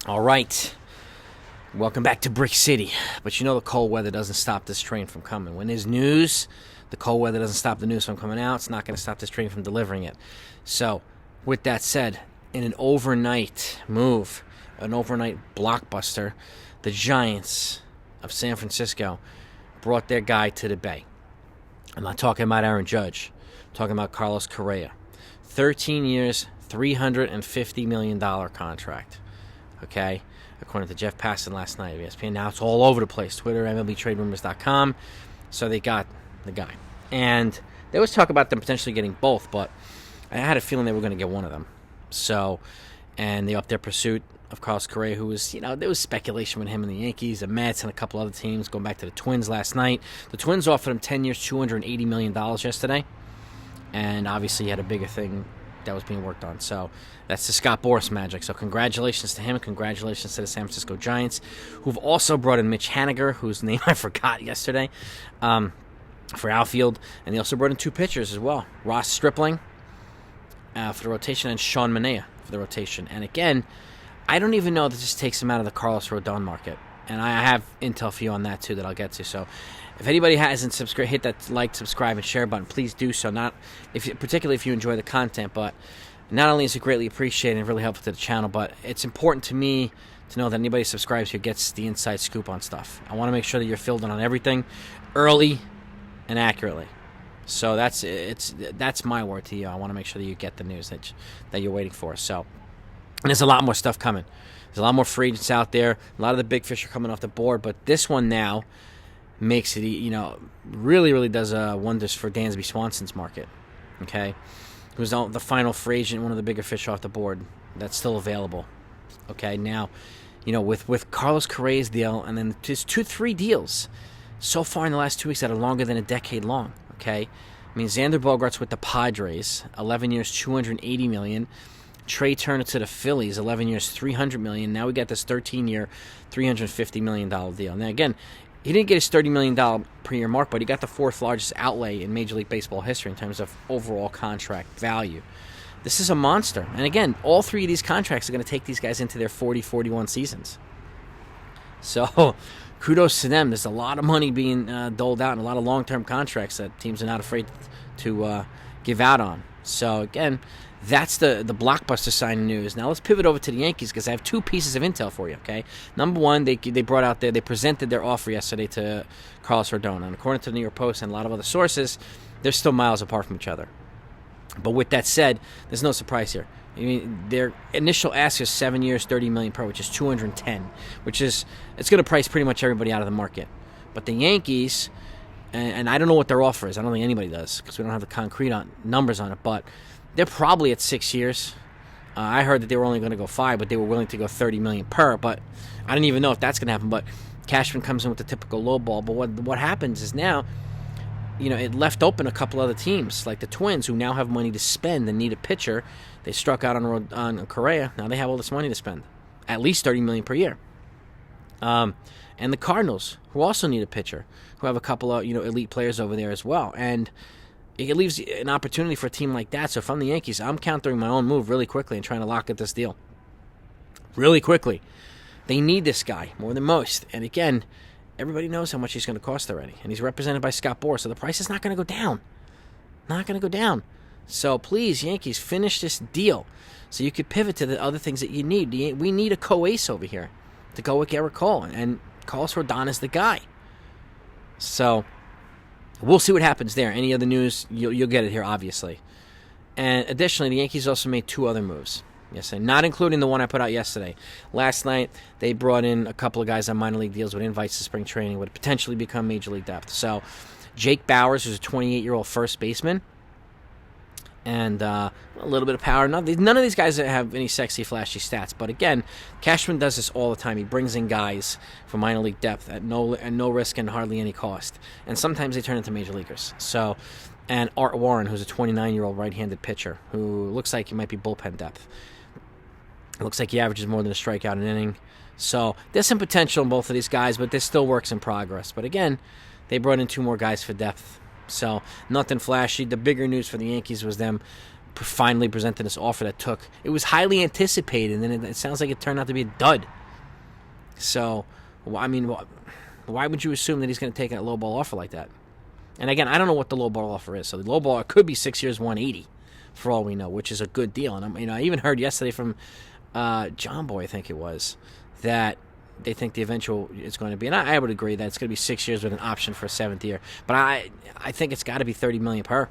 All right. Welcome back to Brick City. But you know the cold weather doesn't stop this train from coming. When there's news, the cold weather doesn't stop the news from coming out. It's not going to stop this train from delivering it. So, with that said, in an overnight move, an overnight blockbuster, the Giants of San Francisco brought their guy to the Bay. I'm not talking about Aaron Judge. I'm talking about Carlos Correa. 13 years, $350 million contract. Okay? According to Jeff Passan last night of ESPN. Now it's all over the place. Twitter, MLBTradeRumors.com. So they got the guy. And there was talk about them potentially getting both, but I had a feeling they were going to get one of them. So, and they upped their pursuit of Carlos Correa, who was, there was speculation with him and the Yankees, the Mets, and a couple other teams, going back to the Twins last night. The Twins offered him 10 years, $280 million yesterday. And obviously he had a bigger thing that was being worked on. So that's the Scott Boras magic. So congratulations to him. Congratulations to the San Francisco Giants, who've also brought in Mitch Haniger, whose name I forgot yesterday, for outfield. And they also brought in two pitchers as well. Ross Stripling for the rotation and Sean Manaea for the rotation. And again, I don't even know that this takes him out of the Carlos Rodon market. And I have intel for you on that, too, that I'll get to. So if anybody hasn't subscribed, hit that like, subscribe, and share button. Please do so. Particularly if you enjoy the content. But not only is it greatly appreciated and really helpful to the channel, but it's important to me to know that anybody who subscribes here gets the inside scoop on stuff. I want to make sure that you're filled in on everything early and accurately. So that's my word to you. I want to make sure that you get the news that you're waiting for. So, and there's a lot more stuff coming. There's a lot more free agents out there. A lot of the big fish are coming off the board, but this one now makes it, really, really does wonders for Dansby Swanson's market. Okay, who's the final free agent, one of the bigger fish off the board that's still available. Okay, now, with Carlos Correa's deal, and then just 2-3 deals so far in the last 2 weeks that are longer than a decade long. Okay, I mean Xander Bogaerts with the Padres, 11 years, $280 million. Trey Turner to the Phillies, 11 years, $300 million. Now we got this 13-year, $350 million deal. Now again, he didn't get his $30 million per year mark, but he got the fourth largest outlay in Major League Baseball history in terms of overall contract value. This is a monster. And again, all three of these contracts are going to take these guys into their 40, 41 seasons. So kudos to them. There's a lot of money being doled out and a lot of long-term contracts that teams are not afraid to give out on. So again, that's the blockbuster signing news. Now let's pivot over to the Yankees because I have two pieces of intel for you, okay? Number one, they presented their offer yesterday to Carlos Rodon. And according to the New York Post and a lot of other sources, they're still miles apart from each other. But with that said, there's no surprise here. I mean, their initial ask is 7 years, $30 million per, which is $210, it's going to price pretty much everybody out of the market. But the Yankees, and I don't know what their offer is. I don't think anybody does because we don't have the concrete numbers on it, but they're probably at 6 years. I heard that they were only going to go 5, but they were willing to go $30 million per. But I don't even know if that's going to happen. But Cashman comes in with the typical low ball. But what happens is now, it left open a couple other teams, like the Twins, who now have money to spend and need a pitcher. They struck out on Correa. Now they have all this money to spend, at least $30 million per year. And the Cardinals, who also need a pitcher, who have a couple of elite players over there as well. And it leaves an opportunity for a team like that. So if I'm the Yankees, I'm countering my own move really quickly and trying to lock at this deal. Really quickly. They need this guy more than most. And again, everybody knows how much he's going to cost already. And he's represented by Scott Boras, so the price is not going to go down. Not going to go down. So please, Yankees, finish this deal so you could pivot to the other things that you need. We need a co-ace over here to go with Gerrit Cole. And Carlos Rodon is the guy. So we'll see what happens there. Any other news, you'll get it here, obviously. And additionally, the Yankees also made two other moves. Yes, and not including the one I put out yesterday. Last night, they brought in a couple of guys on minor league deals with invites to spring training, would potentially become major league depth. So, Jake Bauers, who's a 28-year-old first baseman, and a little bit of power. None of these guys have any sexy, flashy stats. But again, Cashman does this all the time. He brings in guys for minor league depth at no risk and hardly any cost. And sometimes they turn into major leaguers. So, and Art Warren, who's a 29-year-old right-handed pitcher, who looks like he might be bullpen depth. It looks like he averages more than a strikeout an inning. So there's some potential in both of these guys, but there's still works in progress. But again, they brought in two more guys for depth. So nothing flashy. The bigger news for the Yankees was them finally presented this offer that it was highly anticipated, and it sounds like it turned out to be a dud. So, I mean, why would you assume that he's going to take a lowball offer like that? And again, I don't know what the lowball offer is. So the lowball could be 6 years, 180, for all we know, which is a good deal. And I even heard yesterday from John Boy, I think it was, that they think the eventual is going to be, and I would agree that it's going to be 6 years with an option for a 7th year. But I think it's got to be $30 million per,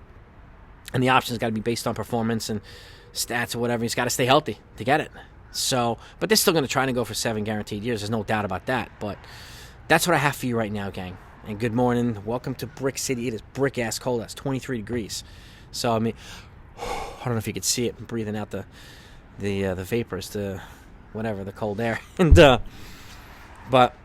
and the option's got to be based on performance and stats or whatever. He's got to stay healthy to get it. So, but they're still going to try to go for 7 guaranteed years. There's no doubt about that. But that's what I have for you right now, gang. And good morning. Welcome to Brick City. It is brick-ass cold. That's 23 degrees. So, I mean, I don't know if you could see it. I'm breathing out the vapors, the cold air. And but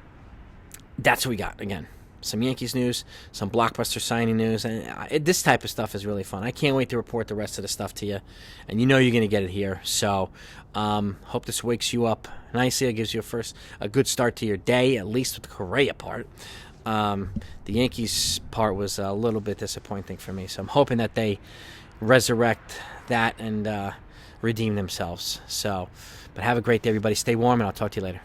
that's what we got. Again, some Yankees news, some blockbuster signing news. And this type of stuff is really fun. I can't wait to report the rest of the stuff to you. And you know you're going to get it here. So, hope this wakes you up nicely. It gives you a good start to your day, at least with the Correa part. The Yankees part was a little bit disappointing for me. So I'm hoping that they resurrect that and redeem themselves. So, but have a great day, everybody. Stay warm, and I'll talk to you later.